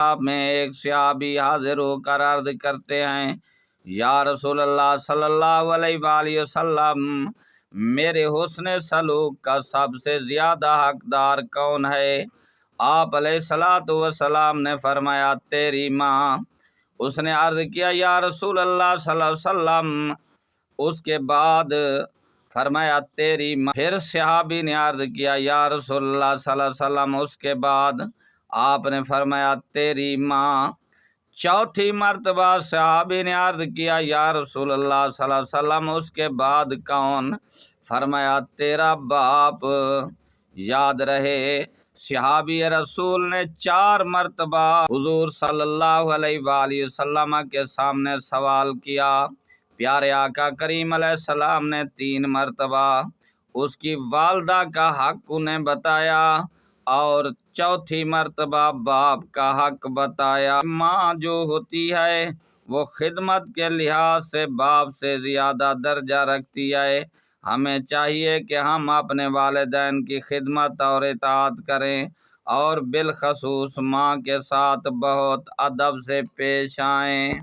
آپ میں ایک صحابی حاضر ہو کر عرض کرتے ہیں، یا رسول اللہ صلی اللہ علیہ وآلہ وسلم، میرے حسن سلوک کا سب سے زیادہ حقدار کون ہے؟ آپ علیہ الصلوۃ والسلام نے فرمایا تیری ماں۔ اس نے عرض کیا یا رسول اللہ صلی اللہ علیہ وسلم، اس کے بعد فرمایا تیری ماں۔ پھر صحابی نے عرض کیا یا رسول اللہ صلی اللہ علیہ وسلم، اس کے بعد آپ نے فرمایا تیری ماں۔ چوتھی مرتبہ صحابی نے عرض کیا یا رسول اللہ صلی اللہ علیہ وسلم، اس کے بعد کون؟ فرمایا تیرا باپ۔ یاد رہے، صحابی رسول نے 4 مرتبہ حضور صلی اللہ علیہ وآلہ وسلم کے سامنے سوال کیا، پیارے آقا کریم علیہ السلام نے 3 مرتبہ اس کی والدہ کا حق انہیں بتایا اور چوتھی مرتبہ باپ کا حق بتایا۔ ماں جو ہوتی ہے وہ خدمت کے لحاظ سے باپ سے زیادہ درجہ رکھتی ہے۔ ہمیں چاہیے کہ ہم اپنے والدین کی خدمت اور اطاعت کریں اور بالخصوص ماں کے ساتھ بہت ادب سے پیش آئیں۔